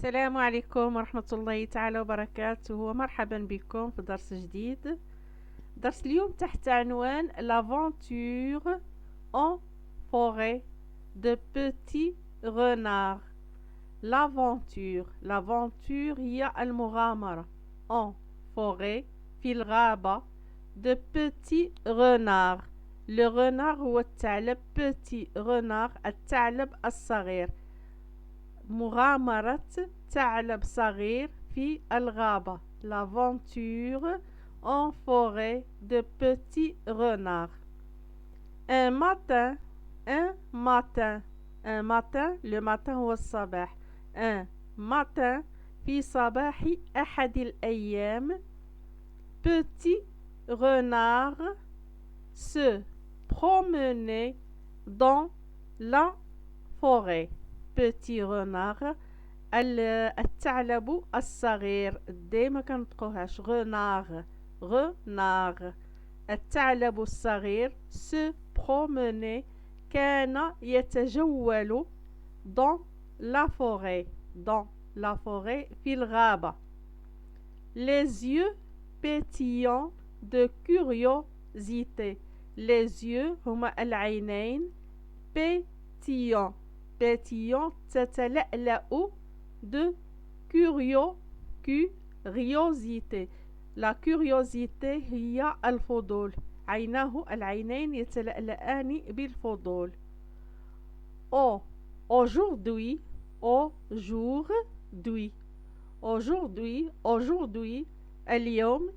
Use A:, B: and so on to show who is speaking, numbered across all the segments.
A: السلام عليكم ورحمة الله تعالى وبركاته، ومرحبا بكم في درس جديد. درس اليوم تحت عنوان l'aventure en forêt de petits renards. l'aventure هي المغامرة en forêt في الغابة de petits renards. le renard هو الثعلب، petit renard الثعلب الصغير. مغامرة ثعلب صغير في الغابة. L'aventure en forêt de petits renards. Un matin, le matin هو الصباح. Un matin في صباح أحد الأيام petit renard se promenait dans la forêt. petit renard الثعلب الصغير، ديما كنطقوهاش renard. الثعلب الصغير se promenait كان يتجول dans la forêt في الغابة. les yeux pétillants de curiosité. les yeux هما العينين، pétillants تتلألأ de curiosité. la curiosité هي الفضول، العينين يتلألأان بالفضول. aujourd'hui اليوم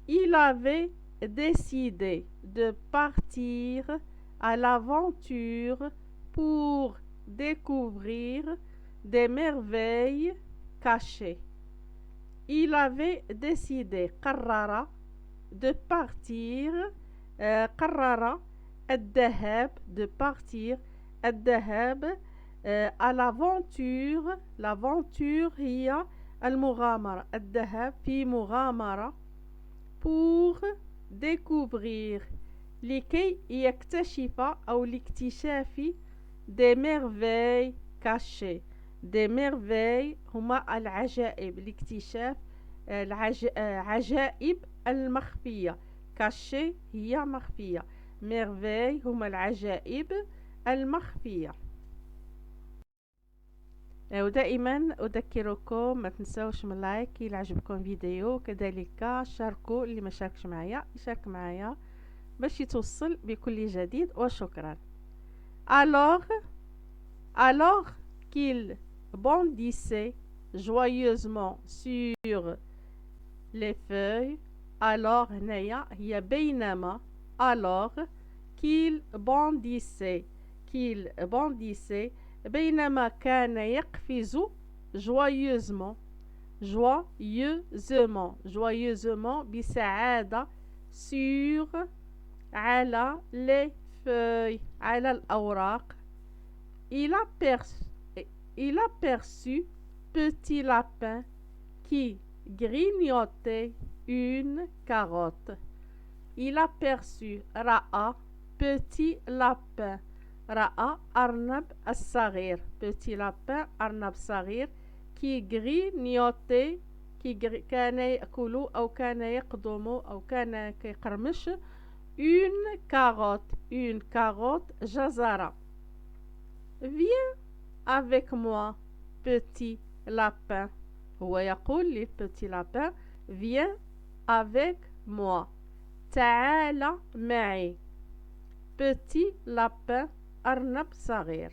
A: il avait décidé de partir à l'aventure pour découvrir des merveilles cachées. il avait décidé قرر de partir قرر الذهاب de partir الذهاب à l'aventure هي المغامرة، الذهاب في مغامرة pour découvrir لكي يكتشف أو لاكتشاف des merveilles cachées. des merveilles هما العجائب، لاكتشاف عجائب المخفية. caché هي مخفية، merveille هما العجائب المخفية. ودائما أذكركم ما تنسوش من لايك إذا عجبكم فيديو، كذلك شاركوا اللي ما شاركش معايا يشارك معايا باش يتوصل بكل جديد، وشكرا. alors qu'il bondissait joyeusement sur les feuilles. alors هنايا هي بينما، alors qu'il bondissait بينما كان يقفز joyeusement بسعادة sur على les feuilles على الأوراق. il aperçut petit lapin qui grignotait une carotte. il aperçut رأى petit lapin، رأى أرنب الصغير، petit lapin أرنب صغير qui grignotait كان يأكل أو كان يقضم أو كان كيقرمش une carotte جزرة. viens avec moi petit lapin. هو يقول للبتي lapin viens avec moi، تعال معي. petit lapin أرنب صغير.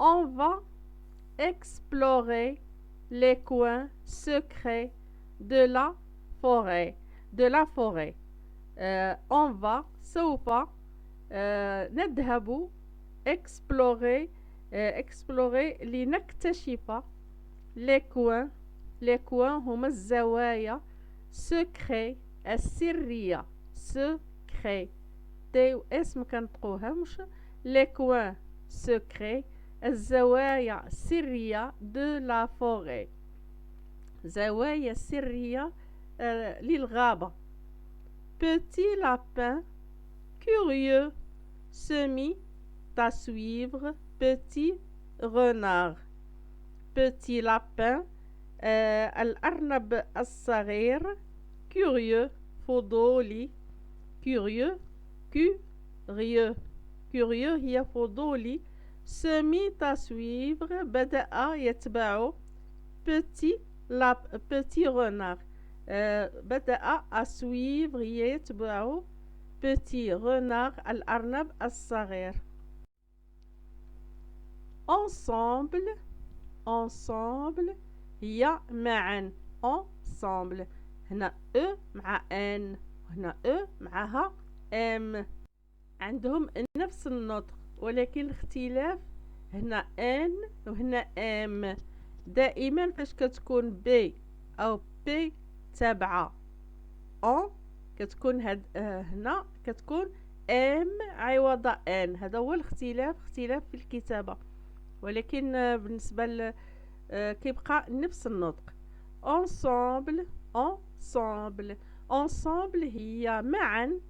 A: on va explorer les coins secrets de la forêt. on va سوف نذهب explorer لنكتشف les coins هما الزوايا، secret السرية، secret تي و اس مكنطقوهمش. les coins secrets الزوايا السرية de la forêt، زوايا سرية للغابة. petit lapin curieux se mit à suivre petit renard. petit lapin. الأرنب الصغير. curieux فضولي. curieux curieux curieux هي فضولي. se mit à suivre بدأ يتبع. petit renard. بدأ à suivre يتبع petit renard الأرنب الصغير. ensemble هي معا. ensemble هنا مع ان وهنا معها ام، عندهم نفس النطق ولكن الاختلاف هنا ان وهنا ام. دائما فاش كتكون بي او بي تابعه ان كتكون هنا كتكون ام عوض ان. هذا هو اختلاف في الكتابه، ولكن بالنسبه كيبقى نفس النطق. ensemble هي معا.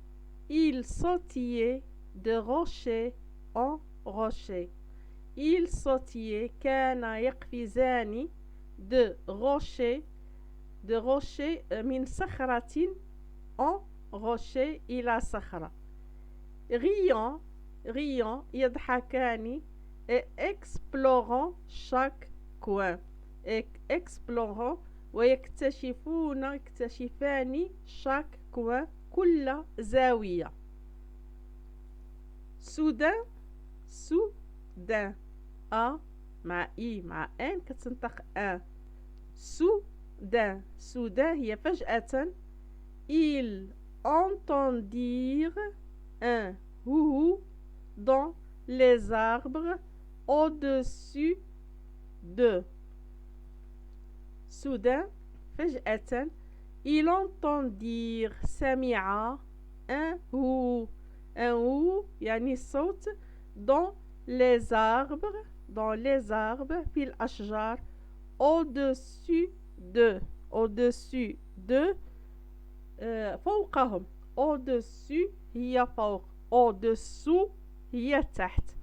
A: ils sautillaient de rocher en rocher. ils sautillaient كان يقفزان de rocher من صخرة en rocher إلى صخرة. riant يضحكان. explorant chaque coin. explorant يكتشفان chaque coin كل زاوية. soudain أ مع إي مع إن كتنطق أن. soudain هي فجأة. ils entendirent un hou dans les arbres au-dessus d'eux. soudain فجأة. ils entendirent سمع un hou يعني الصوت. dans les arbres في الأشجار. au-dessus d'eux فوقهم. au-dessus هي فوق. au-dessous هي تحت.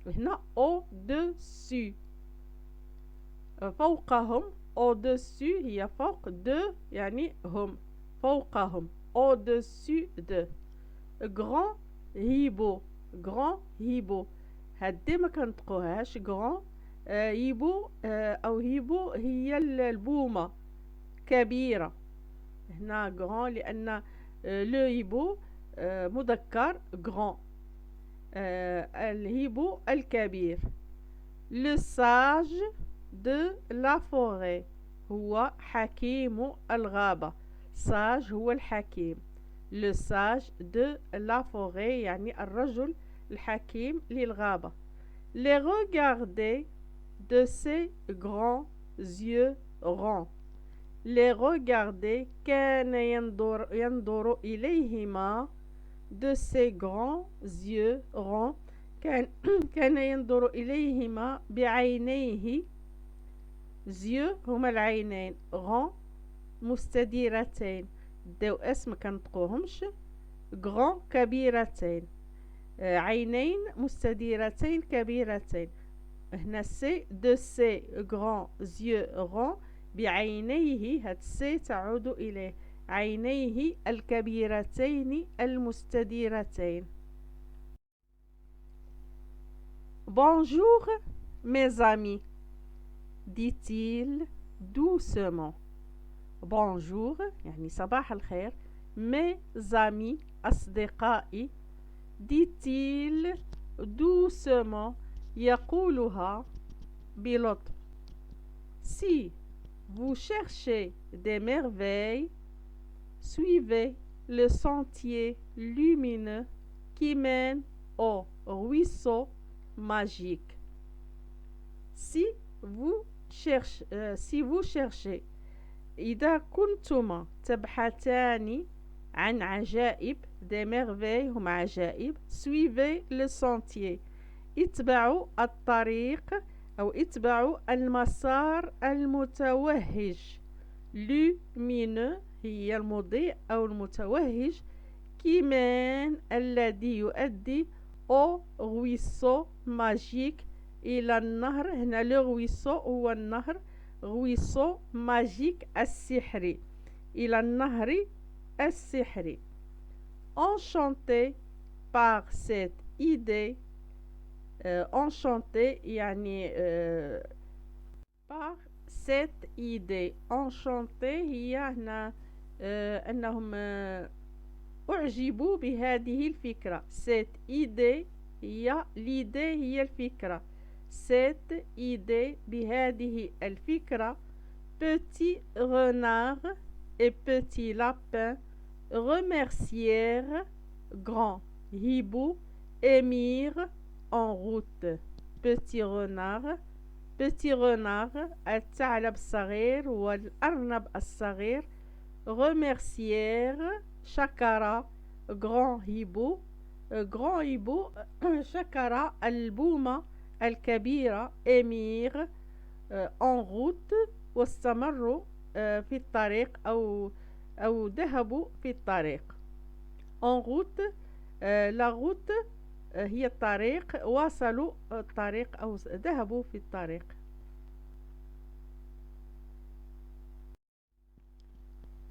A: هنا au-dessus فوقهم. au-dessus هي فوق. de يعني هم فوقهم. au-dessus de. grand هيبو هادي ما كنطقوهاش. grand هيبو او هيبو هي البومة كبيرة. هنا grand لأن لو هيبو مذكر grand. الهيبو الكبير. le sage de la forêt هو حكيم الغابة. sage هو الحكيم. le sage de la forêt يعني الرجل الحكيم للغابة. les regarder de ses grands yeux ronds. les regarder كان ينظر إليهما de ses grands yeux ronds كان ينظر إليهما بعينيه. yeux هما العينين. ronds مستديرتين. داو اسم كنطقوهمش. grand كبيرتين. عينين مستديرتين كبيرتين. هنا سي de ses grands yeux ronds بعينيه. هاد سي تعود إليه عينيه الكبيرتين المستديرتين. bonjour mes amis dit-il doucement. bonjour يعني صباح الخير. mes amis أصدقائي. dit-il doucement يقولها بلطف. si vous cherchez des merveilles suivez le sentier lumineux qui mène au ruisseau magique. si vous cherchez إذا كنتما تبحثان عن عجائب des merveilles هم عجائب. suivez le sentier اتبعوا الطريق أو اتبعوا المسار المتوهج. lumineux هي المضيء أو المتوهج. qui mène الذي يؤدي au ruisseau magique إلى النهر. هنا لو رويسو هو النهر، رويسو ماجيك السحري، إلى النهر السحري. Enchanté par cette idée. Enchanté يعني par cette idée. Enchanté هي هنا أنهم أعجبوا بهذه الفكرة. cette idée هي l'idée هي الفكرة. cette idée بهذه الفكرة. petit renard et petit lapin remercièrent grand hibou et mirent en route. petit renard الثعلب الصغير والأرنب الصغير. remercièrent شكر grand hibou شكر البومة الكبيرة. émir en route واستمروا في الطريق أو ذهبوا في الطريق. en route la route هي الطريق، واصلوا الطريق أو ذهبوا في الطريق.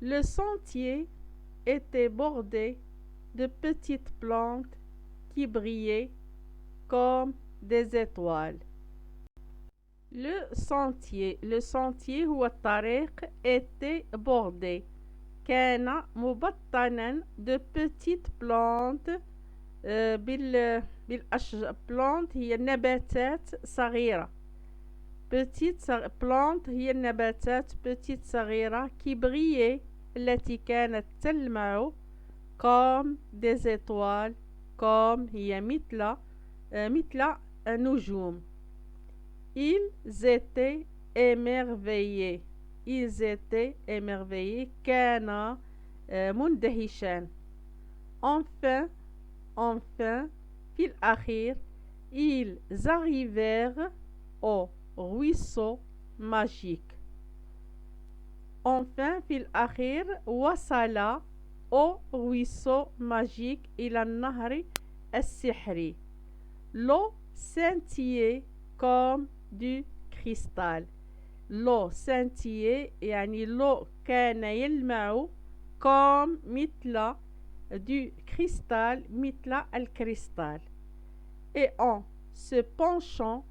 A: Le sentier était bordé de petites plantes qui brillaient comme des étoiles. Le sentier هو الطريق était bordé كان مبطنا de petites plantes plantes هي نباتات صغيرة. plante هي النباتات petite صغيرة. qui brillaient التي كانت تلمع comme des étoiles. comme هي مثل نجوم. ils étaient émerveillés. كان مندهشان. enfin في الأخير ils arrivèrent au ruisseau magique. enfin في الأخير وصل au ruisseau magique إلى النهر السحري. l'eau scintillait comme du cristal. l'eau scintillait يعني l'eau كان يلمع comme مثل du cristal مثل الكريستال. et en se penchant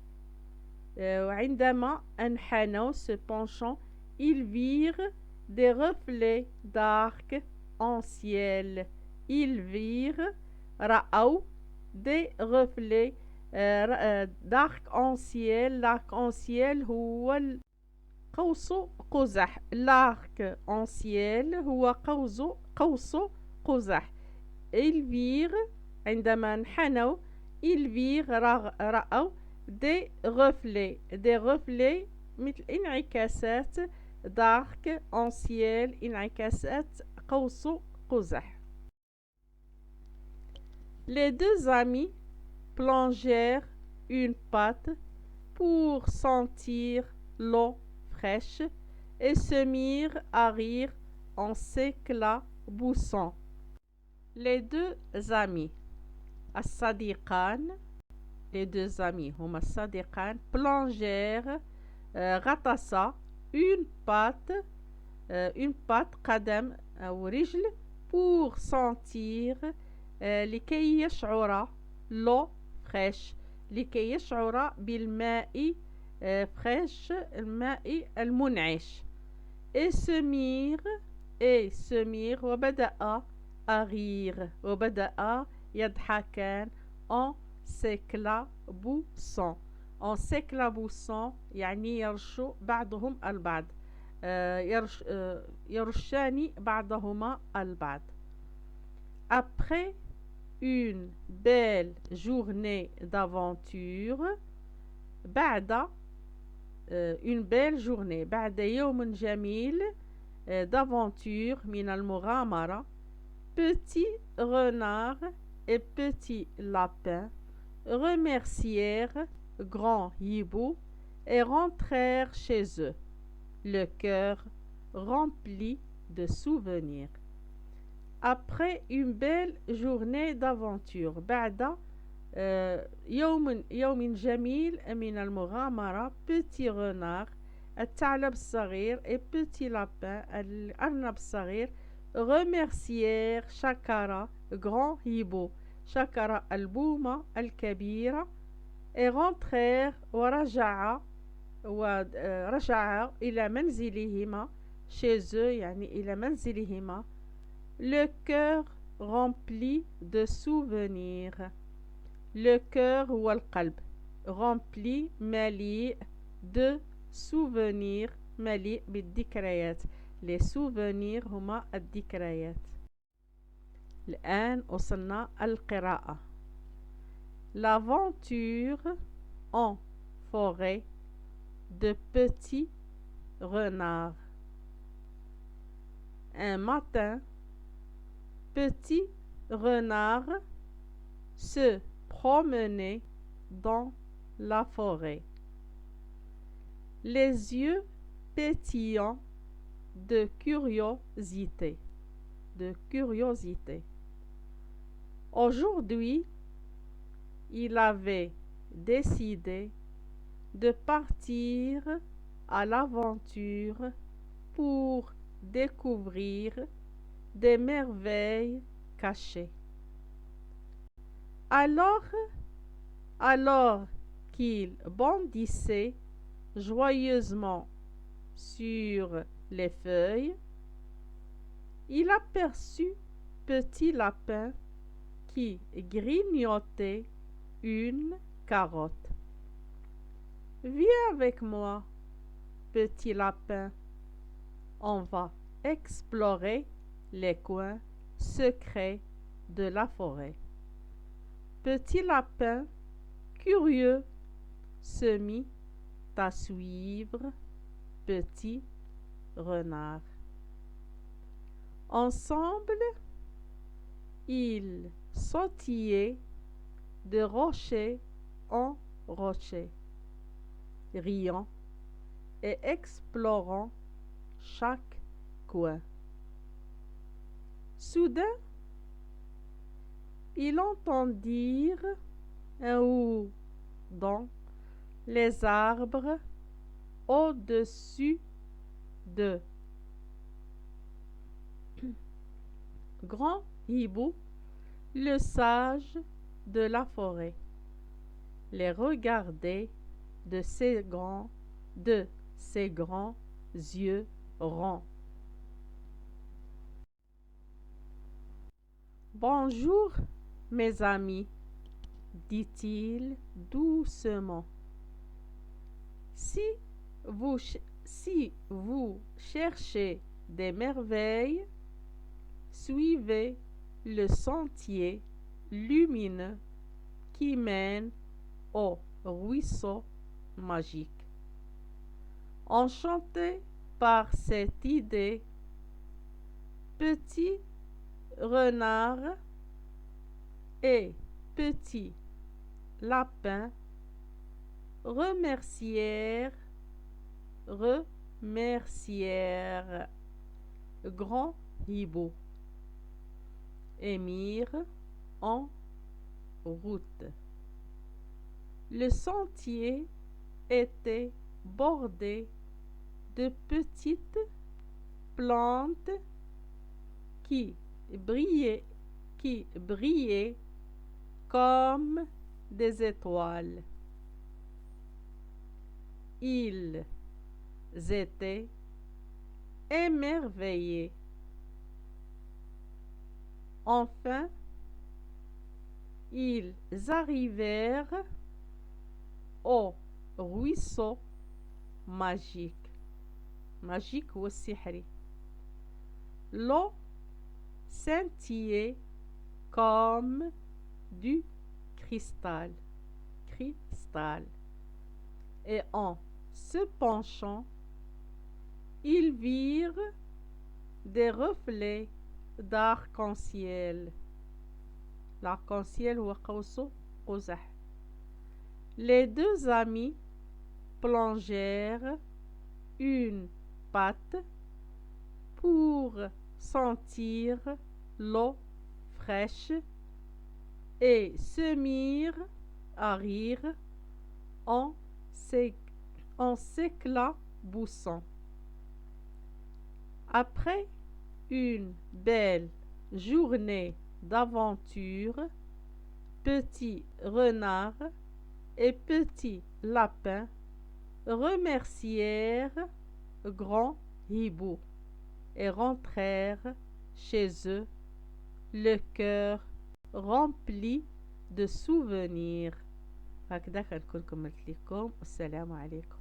A: عندما انحنوا se penchant ils virent des reflets d'arc en ciel. ils virent رأوا des reflets d'arc en ciel. l'arc en ciel هو قوس قزح. l'arc en ciel هو قوس قزح. ils virent عندما انحنوا ils virent رأوا des reflets مثل انعكاسات d'arc en ciel انعكاسات قوس قزح. les deux amis plongèrent une patte pour sentir l'eau fraîche et se mirent à rire en s'éclaboussant. les deux amis الصديقان les deux amis هما الصديقان plongèrent غطسا une patte قدم أو رجل pour sentir لكي يشعر l'eau fraîche لكي يشعر بالماء fraîche الماء المنعش. et se mirent وبدأ à rire وبدأ يضحكان en s'éclaboussant يعني يرش بعضهم البعض يرشان بعضهما البعض. après une belle journée d'aventure بعد une belle journée بعد يوم جميل d'aventure من المغامرة. petit renard et petit lapin remercièrent grand hibou et rentrèrent chez eux, le cœur rempli de souvenirs. après une belle journée d'aventure بعد يوم جميل من المغامرة. Petit renard. الثعلب الصغير et petit lapin الأرنب الصغير. remercièrent شكر grand hibou شكر البومة الكبيرة et rentrèrent ورجعا إلى منزلهما chez eux يعني إلى منزلهما le cœur rempli de souvenirs. le cœur هو القلب rempli مليء de souvenirs مليء بالذكريات. les souvenirs هما الذكريات. الآن وصلنا القراءة. l'aventure en forêt de petits renards. Un matin, Petit Renard se promenait dans la forêt, les yeux pétillants de curiosité. Aujourd'hui, il avait décidé de partir à l'aventure pour découvrir des merveilles cachées. Alors qu'il bondissait joyeusement sur les feuilles, il aperçut Petit Lapin qui grignotait une carotte. Viens avec moi, Petit Lapin. On va explorer les coins secrets de la forêt. Petit Lapin, curieux, se mit à suivre Petit Renard. Ensemble, ils sautillaient de rocher en rocher, riant et explorant chaque coin. Soudain, ils entendirent un hou dans les arbres au-dessus d'eux. Grand Hibou, le sage de la forêt, les regardait de ses grands yeux ronds. Bonjour, mes amis, dit-il doucement. Si vous cherchez des merveilles, suivez le sentier lumineux qui mène au ruisseau magique. Enchanté par cette idée, Petit Renard et Petit Lapin remercièrent Grand Hibou et mirent en route. Le sentier était bordé de petites plantes qui brillaient comme des étoiles. Ils étaient émerveillés. Enfin, ils arrivèrent au ruisseau magique. Magique ou sihri. L'eau scintillait comme du cristal. Et en se penchant, ils virent des reflets d'arc-en-ciel. L'arc-en-ciel ou قزح. Les deux amis plongèrent une patte pour sentir l'eau fraîche et se mirent à rire en s'éclaboussant. Après une belle journée d'aventure, Petit Renard et Petit Lapin remercièrent Grand Hibou et rentrèrent chez eux, le cœur rempli de souvenirs. هكذا كنكون كملت لكم. السلام عليكم.